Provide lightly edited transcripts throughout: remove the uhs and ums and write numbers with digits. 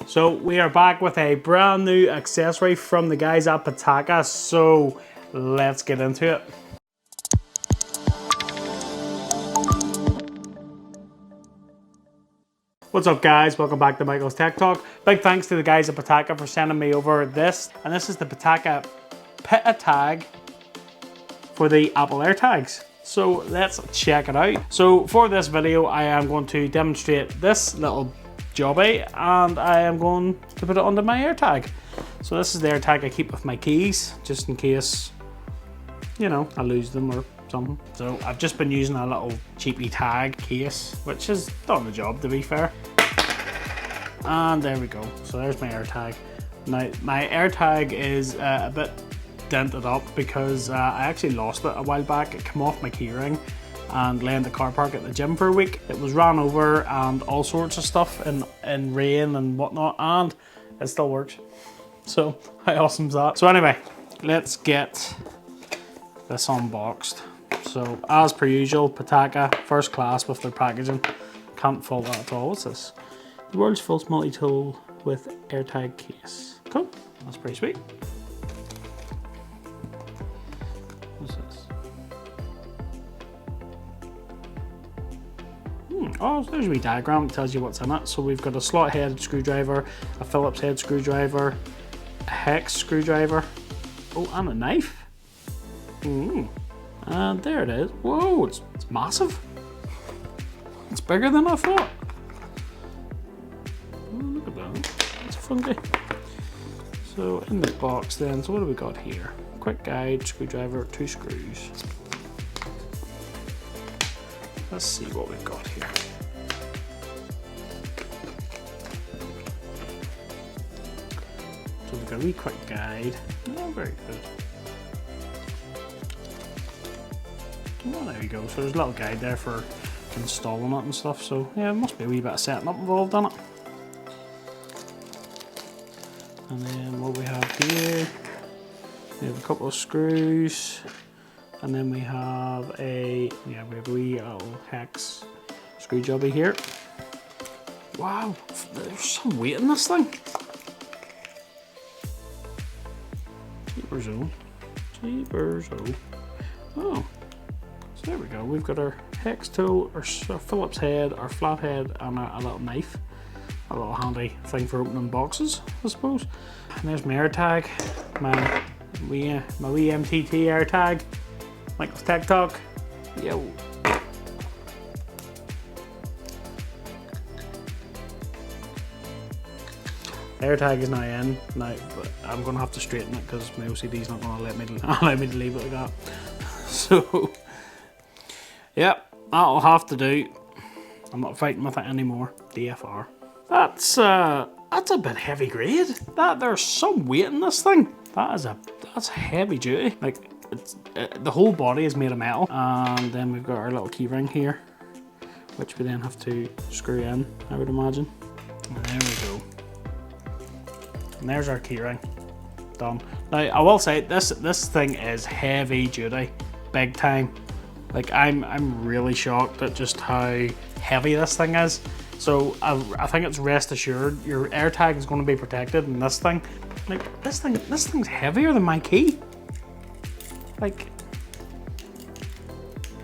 So we are back with a brand new accessory from the guys at Pitaka, so let's get into it. What's up guys, welcome back to Michael's Tech Talk. Big thanks to the guys at Pitaka for sending me over this, and this is the Pitaka PitaTag for the Apple AirTags. So let's check it out. So for this video, I am going to demonstrate this little jobby, and I am going to put it under my AirTag. So this is the AirTag I keep with my keys, just in case, you know, I lose them or something. So I've just been using a little cheapy tag case, which has done the job, to be fair. And there we go. So there's my AirTag. Now my AirTag is a bit dented up because I actually lost it a while back. It came off my keyring and lay in the car park at the gym for a week. It was ran over and all sorts of stuff in rain and whatnot, and it still works. So how awesome is that? So anyway, let's get this unboxed. So as per usual, Pitaka, first class with their packaging. Can't fault that at all. What's this? The world's first multi-tool with AirTag case. Cool, that's pretty sweet. What's this? Oh, there's a wee diagram that tells you what's in it. So we've got a slot head screwdriver, a Phillips head screwdriver, a hex screwdriver, oh, and a knife. And there it is. Whoa, it's massive. It's bigger than I thought. Oh, look at that. It's funky. So in the box then, so what do we got here? Quick guide, screwdriver, 2 screws. Let's see what we've got here. So we've got a wee quick guide. Oh, very good. Oh, there we go. So there's a little guide there for installing it and stuff. So yeah, there must be a wee bit of setting up involved in it. And then what we have here, we have a couple of screws, and then we have a wee little hex screw jobby here. Wow, there's some weight in this thing. Jeepers oh. Jeepers oh. Oh. So there we go, we've got our hex tool, our Phillips head, our flat head, and a little knife. A little handy thing for opening boxes, I suppose. And there's my AirTag, my wee MTT AirTag, Michael's Tech Talk. Yo. AirTag is now in, but I'm going to have to straighten it because my OCD's not going to let me to leave it like that. So, yep, that'll have to do. I'm not fighting with it anymore. DFR. That's a bit heavy grade. There's some weight in this thing. That's heavy duty. Like the whole body is made of metal, and then we've got our little key ring here, which we then have to screw in, I would imagine. And there we go. And there's our key ring. Done. Now I will say this thing is heavy duty, big time. Like I'm really shocked at just how heavy this thing is. So I think it's rest assured your AirTag is going to be protected, and this thing, like this thing's heavier than my key. Like,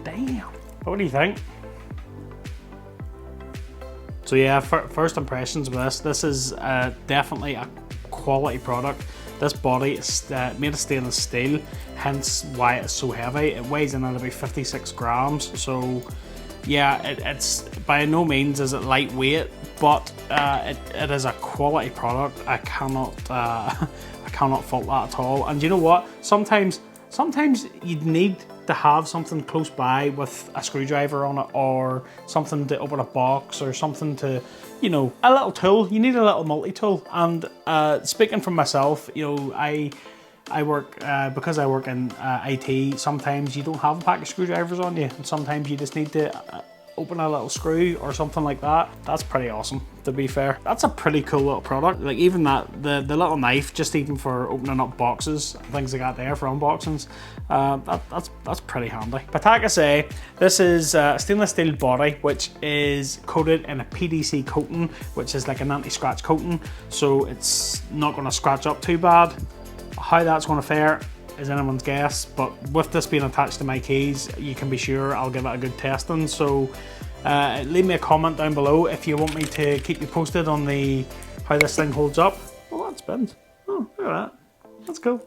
damn. What do you think? So yeah, first impressions with this. This is definitely a quality product. This body is made of stainless steel, hence why it's so heavy. It weighs in at about 56 grams. So yeah, it's by no means is it lightweight, but it is a quality product. I cannot fault that at all. And you know what? Sometimes you need to have something close by with a screwdriver on it, or something to open a box, or something to, you know, a little tool. You need a little multi-tool. And speaking from myself, you know, I work, because I work in IT, sometimes you don't have a pack of screwdrivers on you, and sometimes you just need to open a little screw or something like that. That's pretty awesome, to be fair. That's a pretty cool little product. Like even that, the little knife, just even for opening up boxes and things like that there for unboxings, that's pretty handy. Pitaka say this is a stainless steel body which is coated in a PDC coating, which is like an anti-scratch coating, so it's not going to scratch up too bad. How that's going to fare is anyone's guess, but with this being attached to my keys, you can be sure I'll give it a good testing. So leave me a comment down below if you want me to keep you posted on how this thing holds up. Oh, that spins. Oh, look at that. That's cool.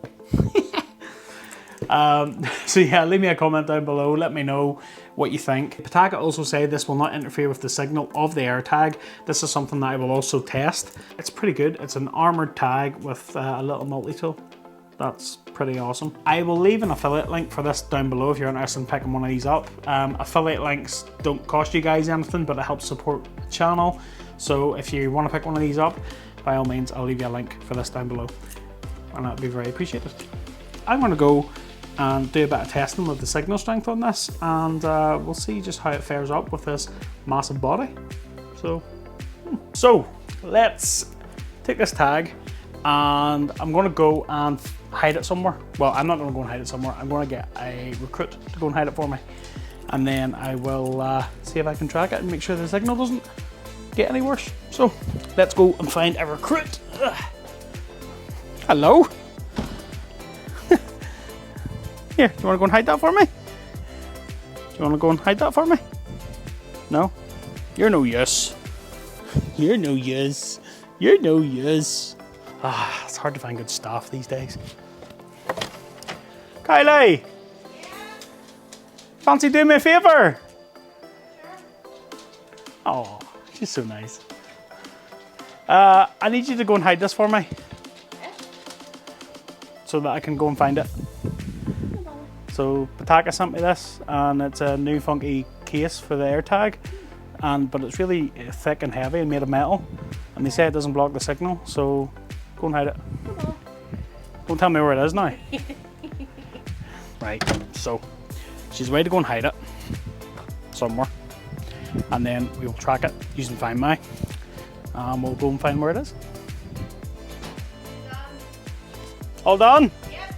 So yeah, leave me a comment down below. Let me know what you think. Pitaka also say this will not interfere with the signal of the AirTag. This is something that I will also test. It's pretty good. It's an armored tag with a little multi-tool. That's pretty awesome. I will leave an affiliate link for this down below if you're interested in picking one of these up. Affiliate links don't cost you guys anything, but it helps support the channel. So if you want to pick one of these up, by all means, I'll leave you a link for this down below. And that'd be very appreciated. I'm gonna go and do a bit of testing with the signal strength on this, and we'll see just how it fares up with this massive body. So let's take this tag, and I'm gonna go and hide it somewhere. Well, I'm not gonna go and hide it somewhere. I'm gonna get a recruit to go and hide it for me. And then I will see if I can track it and make sure the signal doesn't get any worse. So let's go and find a recruit. Ugh. Hello? Here, do you wanna go and hide that for me? Do you wanna go and hide that for me? No? You're no use. You're no use. You're no use. Ah, it's hard to find good staff these days. Kylie! Yeah? Fancy doing me a favour? Sure. Oh, she's so nice. I need you to go and hide this for me. Yeah? So that I can go and find it. So Pitaka sent me this, and it's a new funky case for the AirTag, but it's really thick and heavy and made of metal. And they say it doesn't block the signal, so go and hide it. Don't tell me where it is now. Right, so she's ready to go and hide it somewhere, and then we will track it using Find My, and we'll go and find where it is. All done? Yep.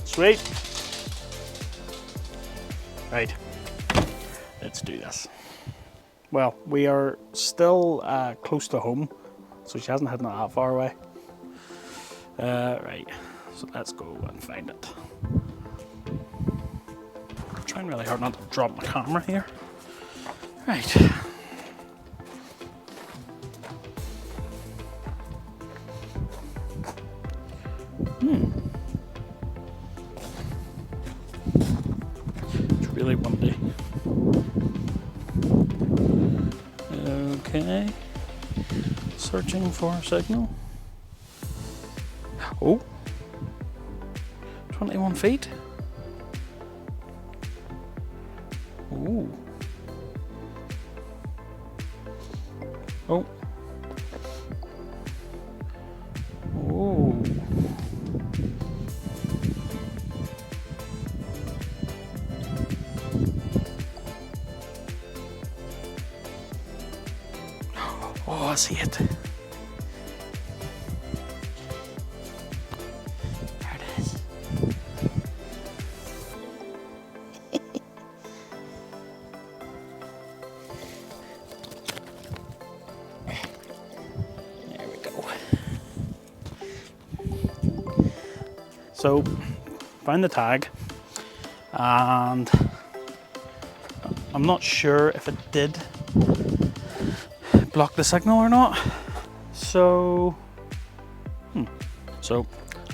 Sweet. Right, let's do this. Well, we are still close to home, so she hasn't hidden it that far away. Right, so let's go and find it. I'm trying really hard not to drop my camera here. Right. It's really windy. Okay. Searching for a signal. Oh, 21 feet. Ooh. Oh. Oh. Oh, I see it. There it is. There we go. So, found the tag, and I'm not sure if it did block the signal or not. So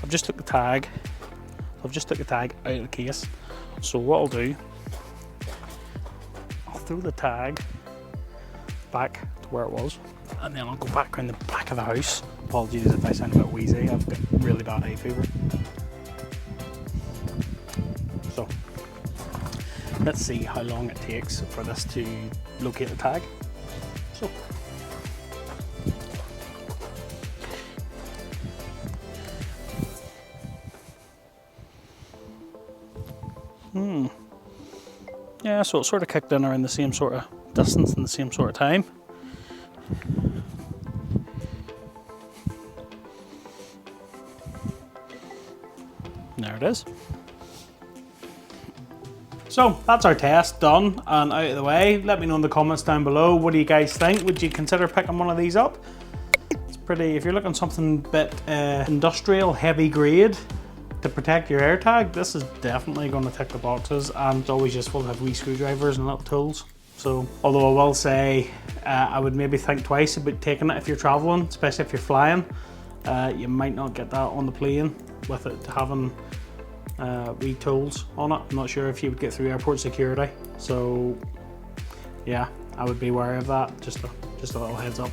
I've just took the tag. out of the case. So what I'll do, I'll throw the tag back to where it was, and then I'll go back around the back of the house. Apologies if I sound a bit wheezy, I've got really bad hay fever. So let's see how long it takes for this to locate the tag. So Yeah, so it sort of kicked in around the same sort of distance and the same sort of time. There it is. So that's our test done and out of the way. Let me know in the comments down below, what do you guys think? Would you consider picking one of these up? It's pretty, if you're looking something a bit industrial, heavy grade to protect your AirTag, this is definitely going to tick the boxes, and it's always useful to have wee screwdrivers and little tools. So, although I will say, I would maybe think twice about taking it if you're traveling, especially if you're flying. You might not get that on the plane with it having wee tools on it. I'm not sure if you would get through airport security. So yeah, I would be wary of that. Just a little heads up.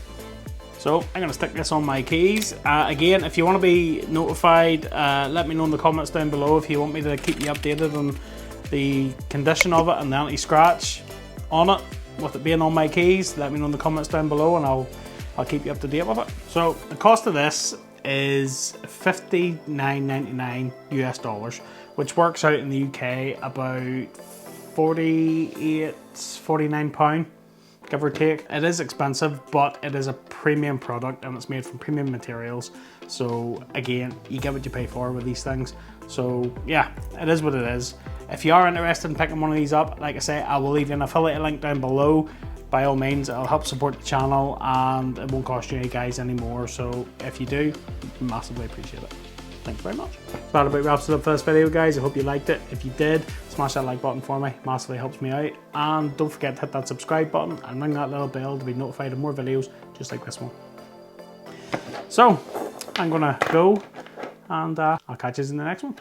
So I'm gonna stick this on my keys. Again, if you want to be notified, let me know in the comments down below if you want me to keep you updated on the condition of it and the anti-scratch on it, with it being on my keys. Let me know in the comments down below and I'll keep you up to date with it. So the cost of this is $59.99 US, which works out in the UK about £49, give or take. It is expensive, but it is a premium product and it's made from premium materials. So again, you get what you pay for with these things. So yeah, it is what it is. If you are interested in picking one of these up, like I say, I will leave you an affiliate link down below. By all means, it'll help support the channel and it won't cost you guys anymore. So if you do, massively appreciate it. Thanks very much. That about wraps it up for this video, guys. I hope you liked it. If you did, smash that like button for me. Massively helps me out. And don't forget to hit that subscribe button and ring that little bell to be notified of more videos just like this one. So I'm gonna go and I'll catch you in the next one.